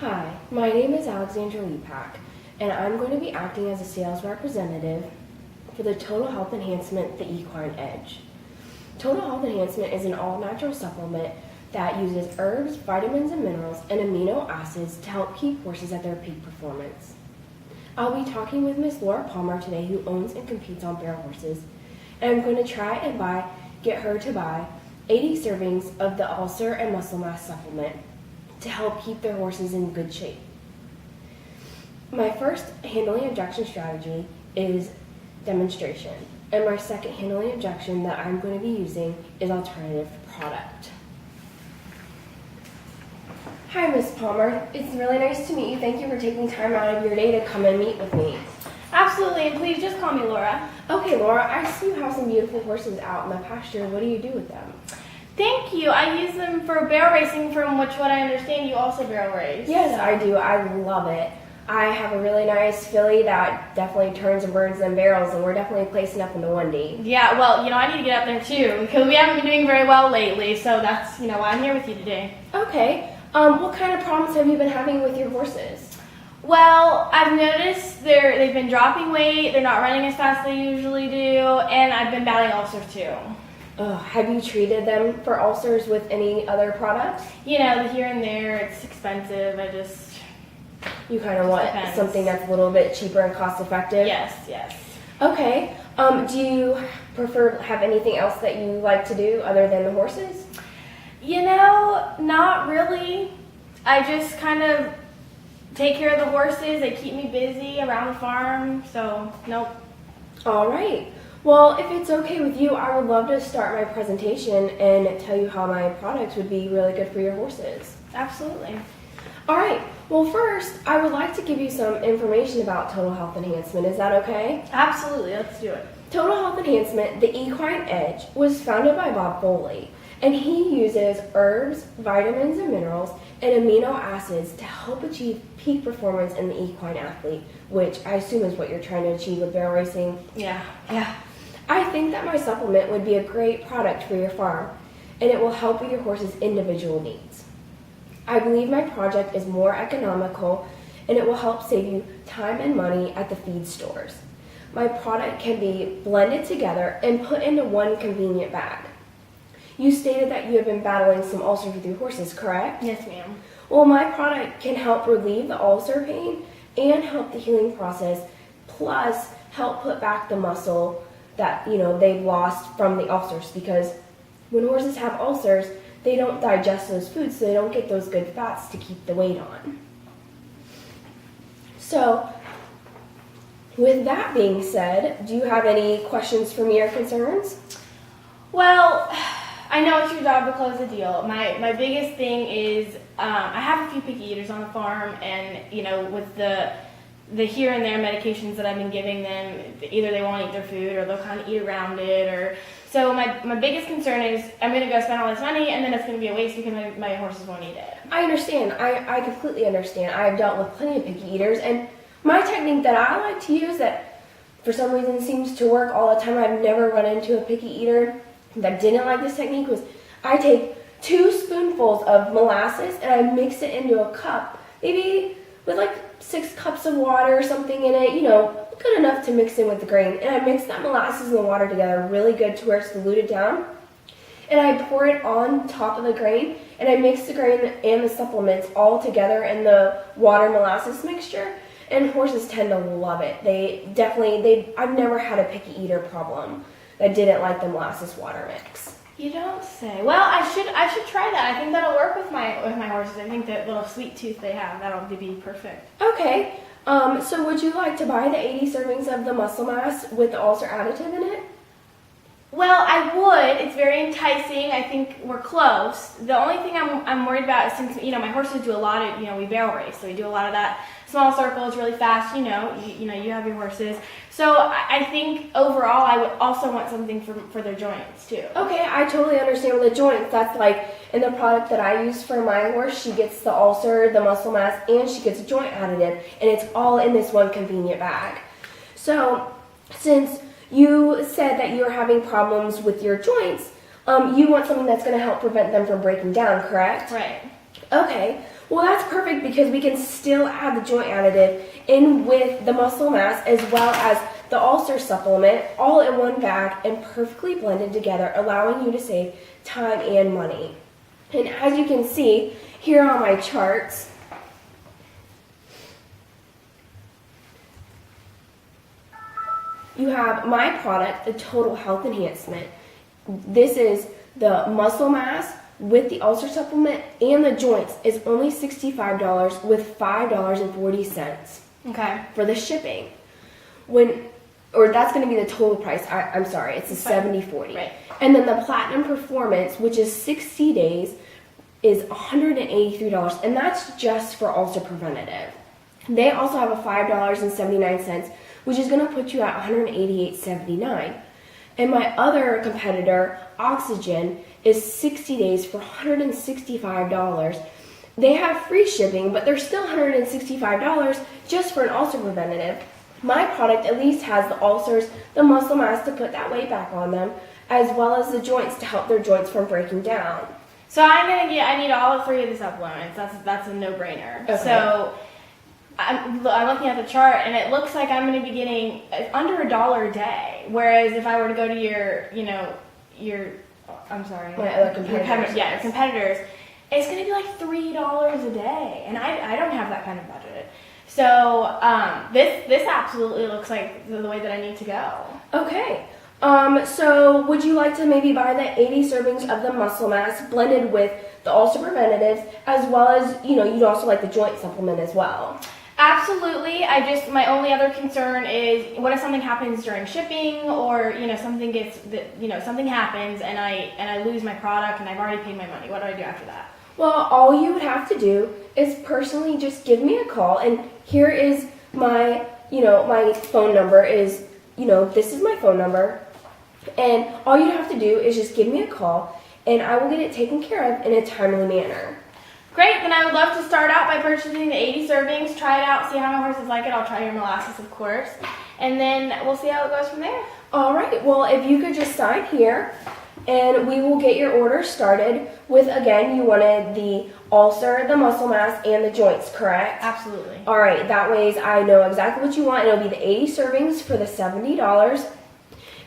Hi, my name is Alexandra Lepak, and I'm going to be acting as a sales representative for the Total Health Enhancement, the Equine Edge. Total Health Enhancement is an all-natural supplement that uses herbs, vitamins and minerals, and amino acids to help keep horses at their peak performance. I'll be talking with Miss Laura Palmer today, who owns and competes on barrel horses, and I'm going to try and get her to buy 80 servings of the ulcer and muscle mass supplement to help keep their horses in good shape. My first handling objection strategy is demonstration, and my second handling objection that I'm going to be using is alternative product. Hi, Miss Palmer. It's really nice to meet you. Thank you for taking time out of your day to come and meet with me. Absolutely, and please just call me Laura. Okay, Laura, I see you have some beautiful horses out in the pasture. What do you do with them? Thank you. I use them for barrel racing, from which what I understand you also barrel race. Yes, I do. I love it. I have a really nice filly that definitely turns and burns them barrels, and we're definitely placing up in the 1D. Yeah, well, I need to get up there too, because we haven't been doing very well lately, so that's, why I'm here with you today. Okay. What kind of problems have you been having with your horses? Well, I've noticed they've been dropping weight, they're not running as fast as they usually do, and I've been battling ulcers too. Have you treated them for ulcers with any other products? The here and there, it's expensive. You kind of want something that's a little bit cheaper and cost effective? Yes. Okay. Do you have anything else that you like to do other than the horses? Not really. I just kind of take care of the horses. They keep me busy around the farm, so nope. All right. Well, if it's okay with you, I would love to start my presentation and tell you how my products would be really good for your horses. Absolutely. All right. Well, first, I would like to give you some information about Total Health Enhancement. Is that okay? Absolutely. Let's do it. Total Health Enhancement, the Equine Edge, was founded by Bob Foley, and he uses herbs, vitamins and minerals, and amino acids to help achieve peak performance in the equine athlete, which I assume is what you're trying to achieve with barrel racing. Yeah. I think that my supplement would be a great product for your farm, and it will help with your horse's individual needs. I believe my project is more economical, and it will help save you time and money at the feed stores. My product can be blended together and put into one convenient bag. You stated that you have been battling some ulcers with your horses, correct? Yes, ma'am. Well, my product can help relieve the ulcer pain and help the healing process, plus help put back the muscle that they've lost from the ulcers, because when horses have ulcers, they don't digest those foods, so they don't get those good fats to keep the weight on. So, with that being said, do you have any questions for me or concerns? Well, I know it's your job to close the deal. My biggest thing is I have a few picky eaters on the farm, and with the here and there medications that I've been giving them, either they won't eat their food or they'll kind of eat around it, so my biggest concern is I'm going to go spend all this money and then it's going to be a waste because my horses won't eat it. I understand. I completely understand. I've dealt with plenty of picky eaters, and my technique that I like to use that for some reason seems to work all the time, I've never run into a picky eater that didn't like this technique, was I take 2 spoonfuls of molasses and I mix it into a cup, maybe with like 6 cups of water or something in it, good enough to mix in with the grain. And I mix that molasses and the water together really good to where it's diluted down. And I pour it on top of the grain, and I mix the grain and the supplements all together in the water molasses mixture. And horses tend to love it. I've never had a picky eater problem that didn't like the molasses water mix. You don't say. Well, I should try that. I think that'll work with my horses. I think that little sweet tooth they have, that'll be perfect. Okay. So would you like to buy the 80 servings of the muscle mass with the ulcer additive in it? Well, I would. It's very enticing. I think we're close. The only thing I'm worried about is, since my horses do a lot of we barrel race, so we do a lot of that small circles really fast. You have your horses. So I think overall I would also want something for their joints too. Okay, I totally understand with the joints. That's like in the product that I use for my horse. She gets the ulcer, the muscle mass, and she gets a joint additive, and it's all in this one convenient bag. So since you said that you're having problems with your joints, you want something that's going to help prevent them from breaking down, correct? Right. Okay, well that's perfect because we can still add the joint additive in with the muscle mass as well as the ulcer supplement all in one bag and perfectly blended together, allowing you to save time and money. And as you can see here on my charts, you have my product, the Total Health Enhancement. This is the muscle mass with the ulcer supplement and the joints is only $65 with $5.40 Okay. for the shipping. Or that's going to be the total price. I'm sorry, it's a $70.40. Right. And then the Platinum Performance, which is 60 days, is $183, and that's just for ulcer preventative. They also have a $5.79, which is going to put you at $188.79. And my other competitor, Oxygen, is 60 days for $165. They have free shipping, but they're still $165 just for an ulcer preventative. My product at least has the ulcers, the muscle mass to put that weight back on them, as well as the joints to help their joints from breaking down. So I need all 3 of the supplements. That's a no-brainer. Okay. So I'm looking at the chart, and it looks like I'm going to be getting under $1 a day. Whereas if I were to go to your I'm sorry, My other competitors. your competitors, it's going to be like $3 a day, and I don't have that kind of budget. So this absolutely looks like the way that I need to go. Okay. So would you like to maybe buy the 80 servings of the muscle mass blended with the ulcer preventatives, as well as, you'd also like the joint supplement as well? Absolutely. My only other concern is what if something happens during shipping, or something happens and I lose my product and I've already paid my money. What do I do after that? Well, all you would have to do is personally just give me a call, and here is my, my phone number is, this is my phone number, and all you have to do is just give me a call, and I will get it taken care of in a timely manner. Great, then I would love to start out by purchasing the 80 servings, try it out, see how my horses like it. I'll try your molasses, of course, and then we'll see how it goes from there. All right, well, if you could just sign here, and we will get your order started with, again, you wanted the ulcer, the muscle mass, and the joints, correct? Absolutely. All right, that way I know exactly what you want. It'll be the 80 servings for the $70.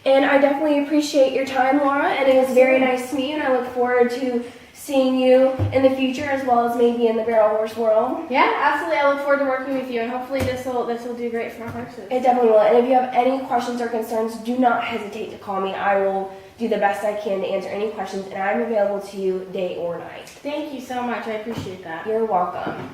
And I definitely appreciate your time, Laura, and it was very nice to meet you, and I look forward to seeing you in the future, as well as maybe in the barrel horse world. Yeah, absolutely. I look forward to working with you, and hopefully this will do great for my horses. It definitely will. And if you have any questions or concerns, do not hesitate to call me. I will do the best I can to answer any questions, and I'm available to you day or night. Thank you so much. I appreciate that. You're welcome.